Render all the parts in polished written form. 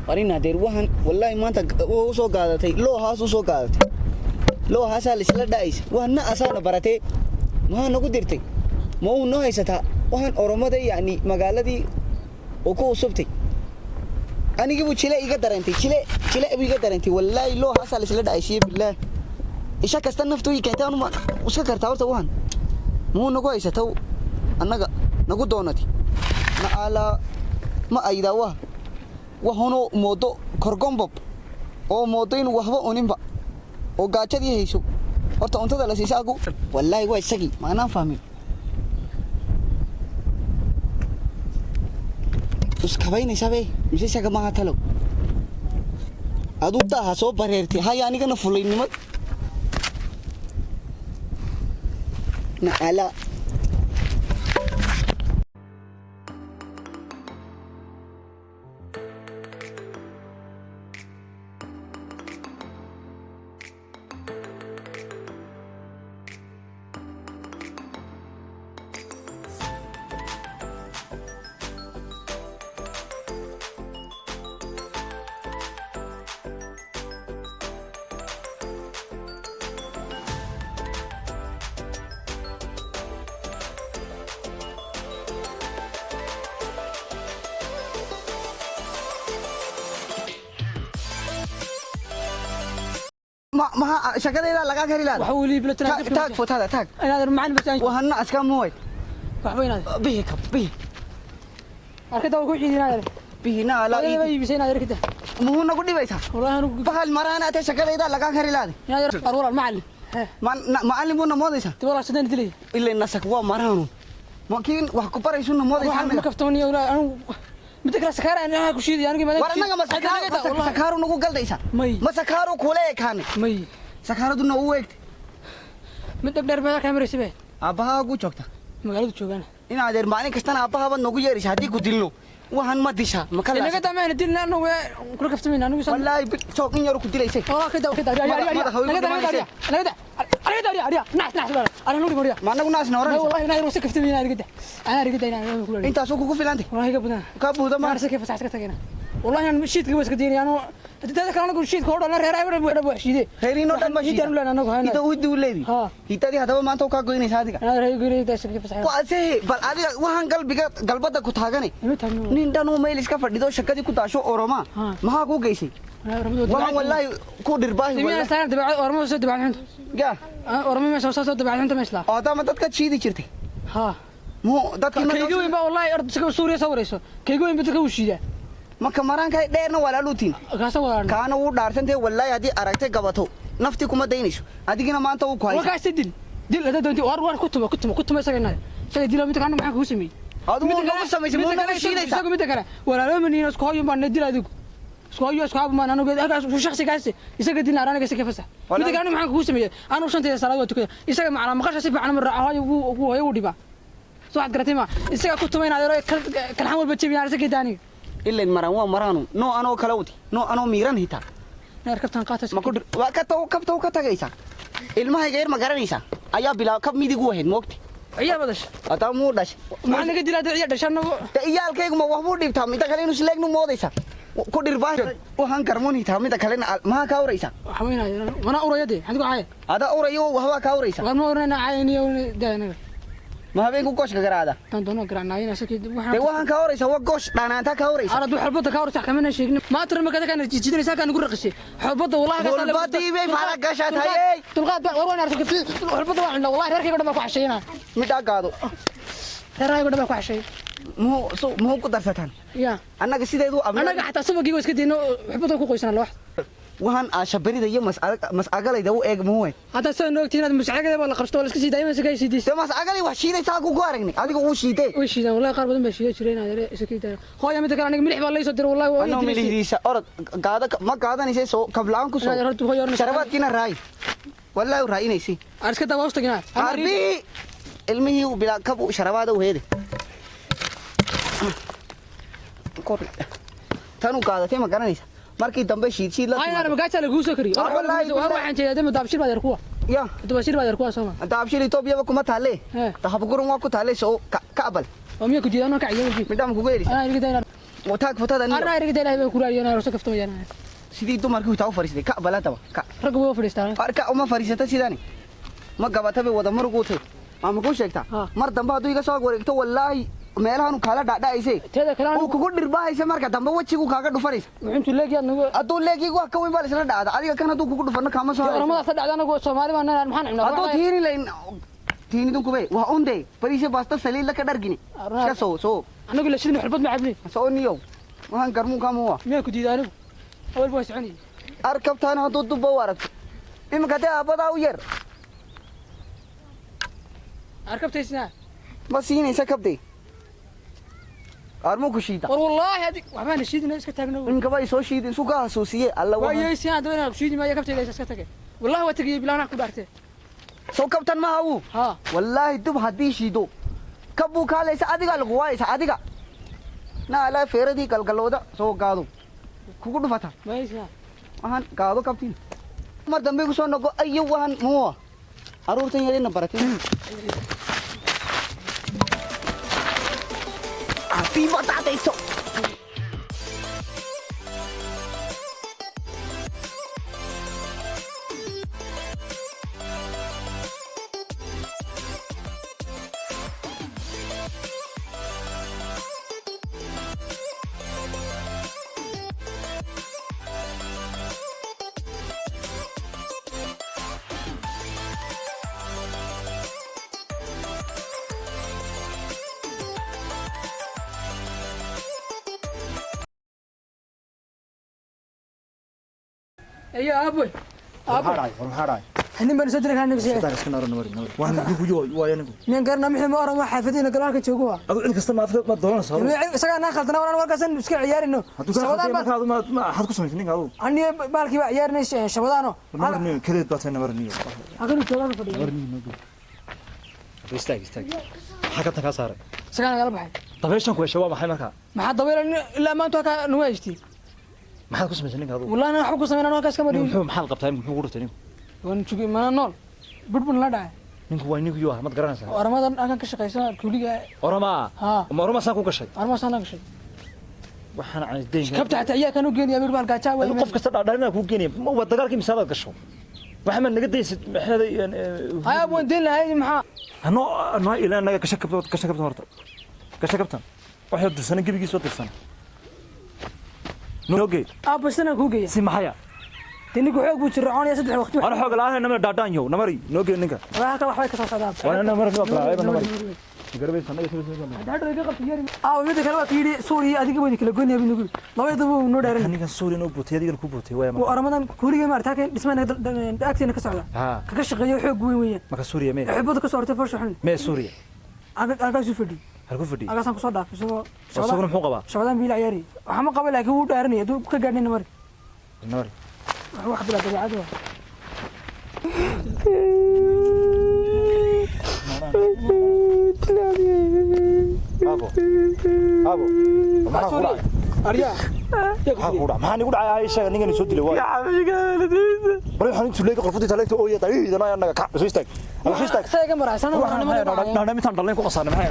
arina deer waxan wallahi maanta oo soo qaadatay loo haas u soo qaadatay loo haas la dhays waxna asana baratay ma nagu dirtay ma uu noo haysata waxan oromada yani magaaladii oo ku usubtay aniga buu jile iga darantay jile iga darantay wallahi loo haas la dhaysay billaah isha kasta naftu ii keentay anu ma uska kartaa horta waxan ma nagu haysata annaga nagu doonati ma ala ma ayda waxano moodo korgombob oo moodo inuu waxba uninba oo gaajadii hayso horta untada la siisaagu wallahi way sagi maana fahmin uskabayna sabe mise saga ma talo adu taa soo bareertay hay anigana fulaynimad na ala ما شكله إذا لقاك هريلاد وحولي بلتنا تاك فوت هذا تاك أنا معلم بس وهنا أسكان مويد وحوين هذا به أركض أقول شيء هذا به نا لا إيه بيسين هذا كده مو نقول لي بيسا والله أنا بحال مرة أنا شكله إذا لقاك هريلاد يا أروح المعلم معلم ونا موديسا تبغى سدين تلي إلا الناس كوا مرهانو ممكن وحكبر يسون موديسا ما كفتوني ولا أنا متذكر سكارة أنا كل شيء يعني كمان ورنا ما سكارو نقول قال ديسا مي ما سكارو كله كانه مي سكارو دنا وقت متقدر ما كاميرا سبه أبها أقول شوكتا ما قالوا تشوفنا إن هذا ما أنا كستان أبها هذا نقول يا ريشاتي كدلو وهن ما ديشا ما كلا إنك تمام ندينا إنه كل كفتمين أنا وصل والله شوكين يروح كدلي شيء كده أنا ناس أنا نوري مريا ما أنا ناس نورا والله أنا روسك كفتمين أنا كده أنا أنت أسوق كوفي لانتي والله كابو ما أرسل كيف ساعتك تجينا والله أنا مشيت كبس كديني أنا تتذكر أنا قلت شيت كورد أنا رأي ولا شيء هيري نوت المشي يتعلم لنا أنا هنا ودي ولدي هيتا دي هذا ما أنتوا كاقولين سادك أنا رأي قولي ده شكل بس واسه بل هذا وهان قلبه ده كتاعني نيندا نو ميل إسكا فردي ده شكل دي كتاشو أورما ما هاكو جيسي وهان والله كودر باهي والله أنا تبع أورما وصل تبع الحين جا أورما مش وصل تبع الحين تمشلا هذا ما تذكر شيء دي شرتي مو ده كيجوين بقى والله أرد سكوا سوريا سوريسو كيجوين بتكوا وشيء ما كمران كاي ديرنا ولا لوتين كان هو دارسنتي والله هذه أركتي قبته نفتي كم دينيش هذه كنا ما أنت هو كويس وكاس دين هذا دونتي وار كتب سكنا شيء دين لو متكلم معك هو سمي هذا مو سمي مو شيء ليس متكلم ولا لا مني ناس كهاي ما ندير هذوك سكويو سكاب ما أنا قاعد شخص كاسي يسقى دين أرانا كاسي كيفسه متكلم معك هو سمي أنا وصلت إلى صلاة وتكلم يسقى معنا ما خش أسيب عنا من رعاية وهو يودي بقى سواء قرتي ما يسقى كتب ما ينادر كل حمل بتشي يعرف كي داني إلا المرأة مرانو نو أنا كلاوتي نو أنا ميران هيتا نركبت قاتس ما كنت وكتو كتاجيسا الماء غير ما قرنيسا أيا بلا كم ميدي جوهد موقتي أيا بدش أتامو داش ما أنا قد لا أيا دش أنا أيا الكيك ما وحبود دي تام إذا كلين وسلك نو موديسا كودير باش وهان كرموني تام إذا كلين ما كاوريسا حمينا أنا أورا يدي عندكم عاي هذا أورا يو وهو كاوريسا وأنا أورا عايني ودانا ما بينكم كوش كجرادا تندونو كرانا هنا سكيد وهان كاوريسا وكوش أنا أنت كاوريسا أنا دو حربته كاوريسا كمان شيء ما ترى ما كذا كان جدنا ساكن نقول رقصي حربته والله كذا حربتي بفارق قشات هاي تلقى ورونا ركبت حربته وعندنا والله ركي قدام كوع شيء هنا متأكدوا رأي قدام كوع شيء مو كدر ستان يا أنا قصيدة دو أنا قاعد أسمع جيوس كده إنه حربته كويس أنا لوحد وهان أشبري ده يوم مسألة ده هو إيه موه هذا سنة كتير هذا مسألة ده والله خرجت ولا سكسي دايما سكاي سيدي ده مسألة وحشية ساقو قارني هذيك وشيته وشيته والله قارب بدن بشيء شرينا هذا سكي ده خويا متى كان ملح والله يصدر والله أنا ملح ديسا أرد قاعدة ما قاعدة نسي سو قبلان كوسو شربات كنا راي والله راي نسي أرس كده واست كنا أربي علمي وبلا كبو شربات وهذا كوري تانو قاعدة تيما كنا نسي markii dambe shiid la ayna magaca la guuso kari wallahi waxaan jeedaa daabshir baad yarkuwa ya daabshir baad yarkuwa sama daabshir Itoobiya kuma taale tahab gurun waa ku taale soo ka abal oo miya ku diidano ka ciyaar midam ku geeli ana irgida وتاك فتاة أنا أريد إلى هذا كوري أنا رأسك فتوى أنا سيدي دمر كوي تاو فريسة كا بلا تبا كا ركبوا فريستان أركا وما فريسة سيداني ما قبضها بودا مرقوته ما كوش شكتا مر دمبا دوي كساق ورقته والله meelahan kala dhaadhaysay teeda kale uu kugu dhirbaayay marka dambe wajigu kaaga dhufanaysa wuxuu leeyahay anagu adoo leeyahay wax ka weyn baa isla dhacda adiga kan haduu kugu dhufana kama soo ramada sa dhacda anagu Soomaali baan maxaan cunaa adoo tiini leen tiini dun kubay waa onday bariisha baasta saliid la ka dhargini iska soo anagu la shidin xulbad ma cabni soo niyow waxaan garmu kama waa miyaa ku diiday anigu awal baa soconi arkabtaan haduu dubba waragto imka taa abada u yar arkabtaysna ma siinaysa kabday armo ku shiida والله هذيك وحنا نشيدنا اسك تاغنو in gaba soo shiidin suuqa xasuusiye alla waa yeesay aan doonaa ku shiidi ma ya kabtay iska tagay wallahi waa tagay bilaana ku dhaartay soo kabtan ma hawu ha wallahi dub hadii shiido kabu kaaleysa adiga lagu waaysa adiga na ala feeradii galgalooda soo gaado kugu dhufata ma yeesay waxaan gaado kabtin mar dambe ku soo noqo ayo waxaan moo aruurtan yadina baratay Happy birthday to يا ابوي هاراي حنين بن صدرك هانك سي صدر اسكن نور waxaan ugu joogo waa anigu nin garna mixi ma oran waxa xafidina galaalka joogo adu cid kasta ma afka ma doonayso isaga ana khaldana waan warkasan iska ciyaarino sabadaan ma had ku sameeyay ninka adu ani baalkii baa ciyaarnay shabadaano marni kadeed baatay nabarniyo agan jooga fadhiyo istaag xaga ta ka saaray isaga naga baxay dabeeshan ku heshay maxay marka maxaa dabeelan ilaa maanta ka nuwaystii maxaad ku sameeyay ninka adu wallahi ana waxba ku sameeyay halkaas kama dhigo muxuu maxaad qabtay muxuu urtay ninku waan joogay mana nool budbun la dhacay ninku waa ninku yoo mad garanaysaa oramadan akan ka shaqeysan kuliga orama ha orama saan ku gashay orama saan gashay waxaan aan deyn kabta xataa iyaa kan u geeniya mid baan gaaja way qof kasta dhaadhaana ku geenay ma wada dagaalkii misaad gasho waxa ma naga deysid maxay aya buu deyn lahayd maxaa ano ilaa naga ka shakabta horta ka shakabta waxa dirsan gabigiisa dirsan nooge abasana ku geeyay si maxaya tinigu xoog buu jircoonaya saddex waqti ana xoog la'aan nama dhaadhaan yow namari nooge ninka waxa ka waxbay ka soo socdaan wana namari ma baa namari garbe sanaga hadda iga qabtay yari mid kale waa kiidi Suuriya adiga way kala goonay binigu labada uu noo dheeran ninka Suuriya noo bootay adiga ku bootay way ma aramadan kuliga ma artaa dhismaana agteena ka socda ka shaqeeyo xoog weyn weeyaan maka Suuriya mee xibada ka soo hortay farsho xun mee Suuriya aga soo fadhi halku fadhi aga san ku soo dhaafay soo muxuu qabaa shabadan biil ciyaari waxa ma qaba laakiin uu dhaaranay aduu ka gaadhnay namari wax bila dabeecad waa abo arya maxaan igu dhacay Aisha ninkan soo dilay waa bari waxaan intuu leeyahay qolfadii taleegta oo yaday idana anaga ka soo istaag sayga maraysan waxaan intaan dhaleen ku qasaanay maxay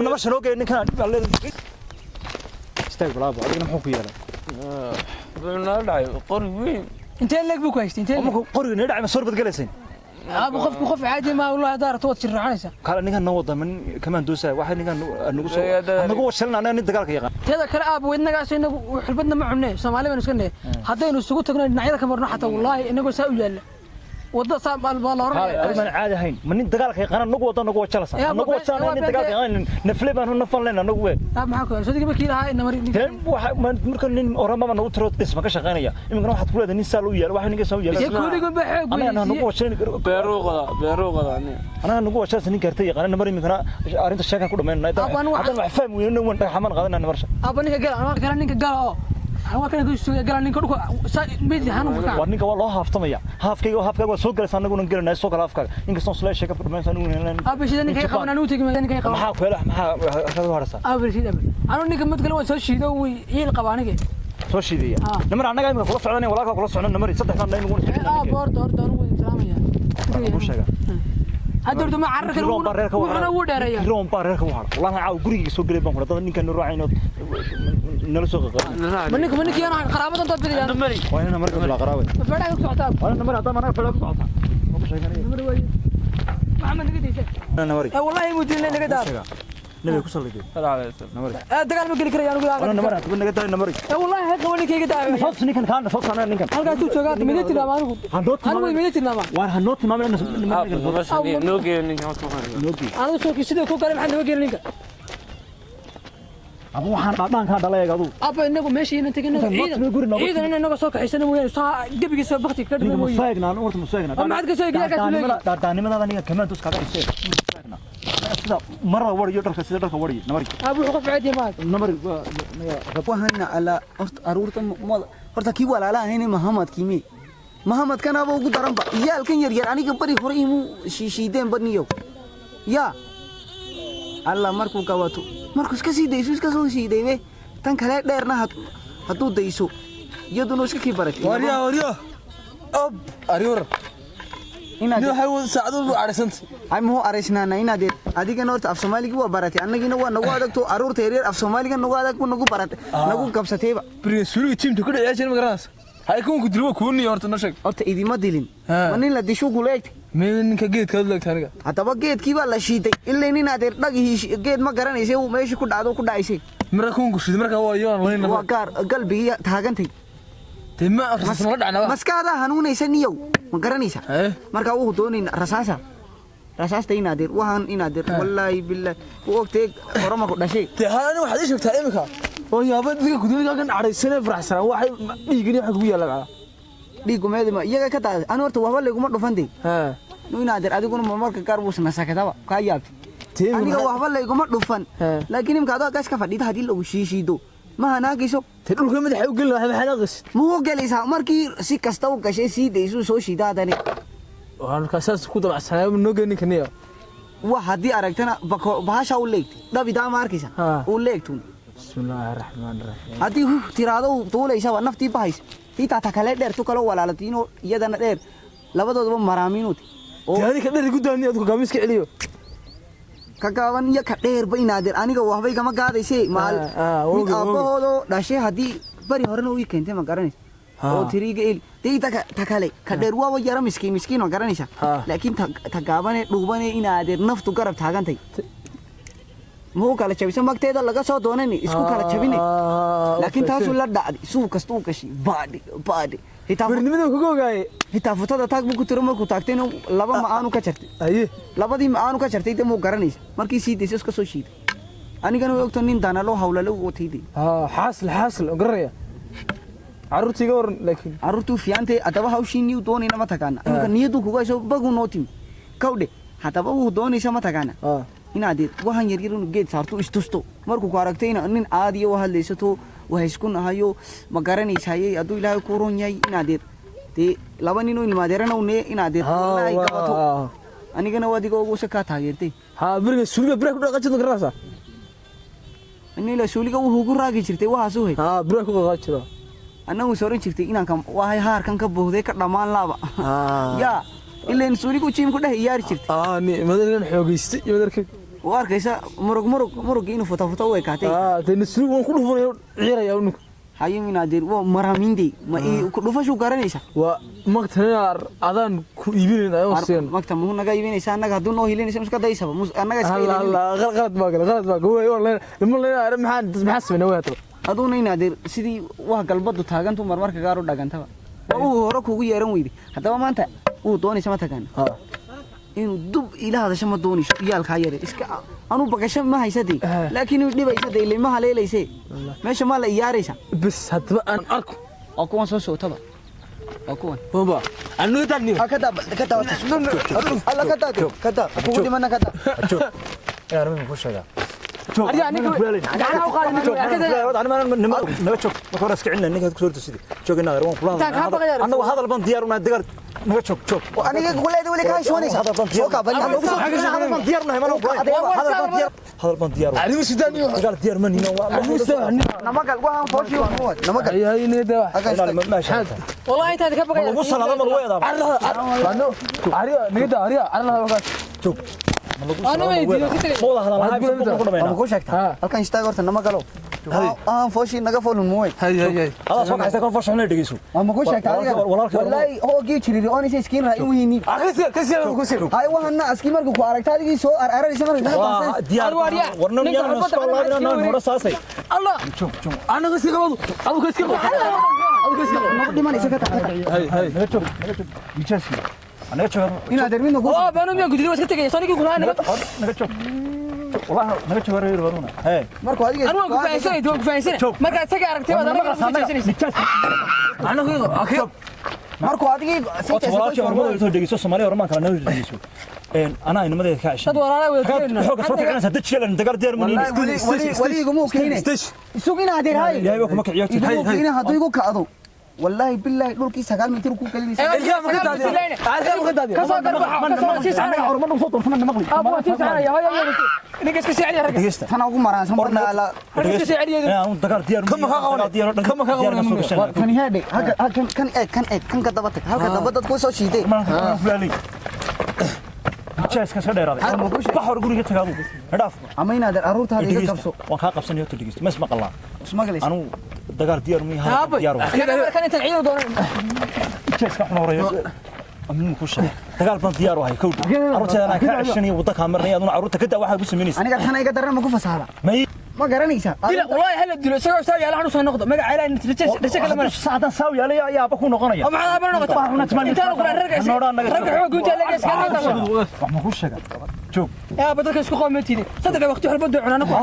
nama shanoo geeyay ninkan istaag balaabo adigna muxuu ku yeelay buu dhacay qori weyn intee leeg buu ku haystay intee ama qoriga dhacay ma soo badgalaysan ابو قف عادي ما والله دار توت شرعنيسا قال نيغا نودا من كمان دوسا واحد نيغا نغو سو نغو وشلنا انا دغالka yaqaan teeda kale aab weydnagaas inagu xilbadna ma cunay Soomaali baan iskanay hadaynu isugu tagno dhinacyada ka marno xataa wallahi inagu saa u yaala wada saabal baa la horay man caadi ahayn man dagaalka yaqaan nagu wada nagu wajalasan nagu wajalasan in dagaalka yaqaan nafle baan nafan leena nagu way aab maxaa ku soo digay kiilaha in mari waxa marka nin orama ma nagu tiro dhisma ka shaqeynaya imika waxaad ku leedahay nin saal u yaal waxa ninka soo yaal kuliga ba xoog weyn ana nagu wajalan beeruqada ana nagu wajalan nin kartay yaqaan mari imika arinta sheekan ku dhameynaa hadan wax faham weyn wan xaman qaadana marsha aab ninka gal ninka gal oo أنا كان يقول سوي قال نينك دوك ميدي هانو فكا ورنيك والله هافتميا هافكيغا سو غلس انغو نغلنا سو كلا هافكا انك سو سلاش شيك فرمانس انغو نلان ابشي نينك يقبنا نو تيغ نينك يقبنا ما كويلا ما هذا هرسا ابشي انا نينك مد كلا سو شيدو وي يل قبانيغ سو شيديا نمر انغا ما كلا سocdana walaalka kula socon namari saddex tan inuu بور دور وي سلاميا ku sheega هذا برضو ما عرك وحنا وداريا روم بارك وحنا والله عاو غريغي سoo galay baan ku dad ninkan raacayno nala soo qaqay منك يا قرابه انت بدي انا مري وانا marka la qaraabay فداك سocota وانا mar hada mana fadha ku socota ma ku sheeganay محمد نقديسه انا marka والله مودين naga daad nabi ku salliday sallallahu alayhi wasallam dagaal ma gali karayaan ugu انا mar hada naga daad namari والله هيك ولي كيga daad soo ninkan kaan soo sanaa ninkan halkaas uu joogaa midii tilmaam anigu anigu midii tilmaam waan hanoot maamulna noo geeyay ninkan soo qaaday anigu soo kisida ku galay maxaan naga ninka abu waxaan dhadaan ka dhalay adu aba inagu meeshii inta ciidan inaga soo kaxaysan mooyeen saa gabigiisa waqti ka dhimay mooyeen musaagna aan urta musaagna ama aad ka soo giyaa ka soo daanimada aniga kamaan tus kaga dhisay musaagna sida marra wariyo dharka sida dharka wariyo namari abu wuxuu qof caadi ma namari waxana ala aruurta horta kii walaalaha Muhammad kimi Muhammad kana aba ugu daran ba yaalkan yar yar aniga bari hore imu shiideen badniyo ya alla markuu gawato markuu iska sii dayso iska soo sii daywe tan kale dheerna haduu dayso iyaduna iska kii baratay wariyo ob ariyor inaad hawo saacadu arisant ay mu arisnaana inaad adigana horta af Soomaaliga waa baratay annagina waa nagu adagto aruurta yar af Soomaaliga nagu adag nagu baratay nagu qabsatayba Prince team ku dhacay ma garanaysa hay ku dilo kuuni horta na sheeg horta idima dilin manin la disho guleey ninka geedka leegta aniga hadaba geedkii baa la shiiday ilaa in aad dhagihii geed ma garanaysa uu meesha ku dhacdo ku dhacaysay marka ku shiiday marka waa yoon leeyna waa gaar qalbiga taagantay tema rasma la dhacna maskaada hanuunaysa niyow ma garanaysa marka uu doonin rasaasta inaadir waxaan inaadir wallahi billahi waqti horama ku dhashay tahan waxa ay sheegtaa imika oo yaaba diga gudniga kan araysanay faraxsan waxay dhiigni waxa ku yeelaa dhiigumeedma iyaga ka taad aan horta waxba leeguma dhufantay no inaadir adiguna marmarka qaar buu sanasakadaba ka yaabtay aniga waxba leeguma dhufan laakiin imka aad ka fadhida hadii lagu shiishiido ma hanaagiso dhulka madaxa u gal lahaa ma hanaqis muu galaysa markii si kasta u gashay si deeso soo shiidaadani waxaan ka saas ku dabacsanay ma noogeen kaniya wax hadii aragtana bahasha u leegtay dabida ma arkaysa u leegtun bismillaahir rahmaanir rahiim hadii tiraado tuulaysa naftii bahays ita ta kale dheer tu kala walaalatiino iyadana dheer labadoodba maraamiinut oo taani ka dheer gudaani aad ku gaamiska celiyo ka gaaban iyo ka dheer ba inaadir aniga waxbay kama gaadaysay maal aabahoodo dhashay hadii bari horena uu keentay ma garanaysa oo tiriga il deeyta ta kale ka dheer waa yara miskiin ma garanaysa laakiin ta gaaban ee dhuubane inaadir naftu garab taagantay muu kala jabisay magteeda laga soo doonani isku kala jabinay laakiin taasoo la dhacday suuq kasta uu gashay baadi barnimada ku googay hitaa futada taag ku tiro markuu taagteen laba ma aanu ka jartay aye labadii ma aanu ka jartay demo garanaysa markii sii deysay iska soo shiiday anigana way ogto nin daana loo hawla loo watayday xaasil garaya arurtiga war laakiin arurtu fiyaantay adaba hawshin uu doonayna ma tagaana inka niyadu kuga soo bagu nootim kawde hadaba uu doonaysa ma tagaana inaad waxan yar inuu geed saarto istusto markuu ku aragtayna nin aad iyo hadlaysato waxay isku nahayo ma garanaysaayay aduu ilaahay ku roon yahay inaad laba nin oo ilmaadeerana uu nee inaad wallahi gabato anigana wadiga ugu saka taageertay biriga suuliga bira ku dhaqajado garasa inay la suuliga uu ugu raagi jirtay waxa soo hay bira ku dhaqajiro anagu sooran jirtay inaan kan wahay haarkan ka boogday ka dhamaan laaba ya ileen suuligu jiim ku dhahay yaar jirtay ni madalan xoogeystay madarka واركيسا مرق إنه فتا وين كاتي تنسلو وان كله فون عيرة يا ابنك هاي من هذير ومرامين دي ما كله فشو قرنيسا ومقتنا أذان يبين أيوة سين مقتنا مو نجا يبين إنسان نجا دون هو يلين إنسان مش كده يسبب أنا جالس لا غلط ما هو والله لما أنا محسب إنه هو أدون إن هذير سيدي واه قلبه تاجن تو مرمر كجارو داجن تبا وهو هرك هو يرون ويدي حتى ما أنت هو دوني سما تاجن إنه دب إلى هذا شو ما دوني يال خيره إسك أنا بقى ما هي سدي لكن يودي بيسدي اللي ما عليه ليس ماشي ما لا ياريسا بس هتبقى أنا أركو أكون سوسو تبا أكون بابا أنا تاني كذا الله كذا أقول لي ما كذا يا رمي مخش هذا أنا أنا ما نبتشوف ما خلاص كعنا إنك تكسر تسيدي شوك النهار وان فلان أنا هذا البند ديار ونا دقر نبتشوف شوف وأنا يقول لي دولي كاي شوني هذا البند هذا البند ديارنا هنا هذا البند ديار أنا مش داني قال ديار من هنا نما قال وان فوجي وان نما قال هاي نيدا ماشي والله أنت هذا كبر وصل هذا الويد أنا نيدا أريا أنا joog أنا ما يدي لو كتير ma wada hadalaa ku dhameeyna ama ku sheegtaa halkan istaag horta nama galo aan fooshi naga foolun mooy هاي hada soo kaxaysa kan farshaxna dhageyso ama ku sheegtaa walaalkay wallahi hoogi jiray oo inay iskiin raay u yihiin كسر ay waxana aski markuu ku aragtaa adigii soo araraysa markuu naga taasay diyaar warna miyaan soo laabina hore saasay الله انا كسر قبض ابو كسر nagu dhimanaysa ka taxay هاي naga joog mijaasi anaga joog inaad dermino ku أوه بانو ميا قدري بس كتير صار يقول أنا naga joog wallahi naga joog reer waduna hey markuu adiga أنا واقف في سنة توقف في سنة ما قاعد تجي أركتي هذا أنا واقف في سنة انا كده markuu adiga walaalkay hormada soo dhageyso Soomaaliya hormaan kala noo dhageyso ana inamada ka cashay تدور على وين xoog soo kacanaysa dad shilan dagar deer mun wali igu muu keenay isugu inaad irhay ilaahay kuma kiciyo igu keenay haduu igu kacdo wallahi billahi dhulkii 9 mitir ku kalinaysa كسر كسر سيس على hormada soo doonfana maqli أبو سيس على يا هيا نيجي كسر على رجع dhageysta tan ugu maraansan barna la كسر على aan dagar deer kan heede kan ka daba tag halka daba dad ku soo shiiday jeeska soo dheeraaday baxar guriga tagaadu hadhaaf ama inaad aruurtaada iga qabso waan ka qabsanayo to dhageysto mas maqalaa ismagaleys anu dagar deer mu yahay diyaar أنا كان تنعيد دور jeeska xunoreeyo amin ku shay dagaal baan diyaar u ahay kowd arurteedana ka cashaniyo wada ka marnay aduna arurta kada waxa ku sameynaysaa aniga tan iga daran ma ku fasaada may ma garanaysa دلا والله هلا دلا سوى سوى يلا حنوصل النقطة ما قاعد على رجع كلام أنا saadan saaw yaalay ayaa ba ku noqonaya ومع هذا أنا نقطة أنت أنا قلنا رجع رجع حقوق أنت اللي جالس كلام wax ma ku sheega joog يا بدرك اسكو قومتيني صدق وقت حلب بدو عنا نقول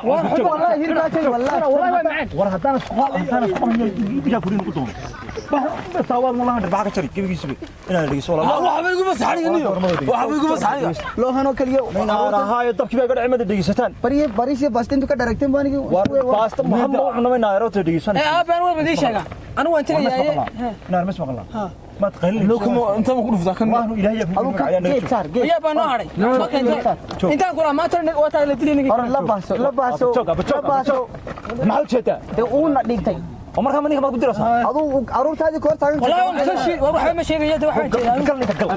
والله hirbaatay والله ما معين war hadaan isku biga gurin ku doon taawad ma lahan dharbaa ka jari gibigiisu inaan dhigeyso walaal waxa igu masaxaniyo waxa igu masaxaniyo loo hano kaliya haayo dabkii bay gadhimada dhigeysataan bariis bastin ka daragteen baanigi war baasta muhammad wuxuu namayna aeroto dhigeysan يا أبي أنا بدي شيء أنا وأنت يا naan mas maqla ma taqalin لو كم انت ما كنت فاكر waanu ilaahay ku geed saar geed يا بنو هاري ما كان أنت أقول ما ترى وقت اللي تديني hore la baaso maxaa jeedaa de uuna dhigtay oo markaa maniga ma ku diraysaa aduu aruurtaadii koor taagan والله يوم تمشي وأروح ما شيء يا ده واحد kalni ka gal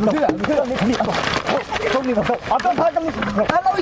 kalni ka gal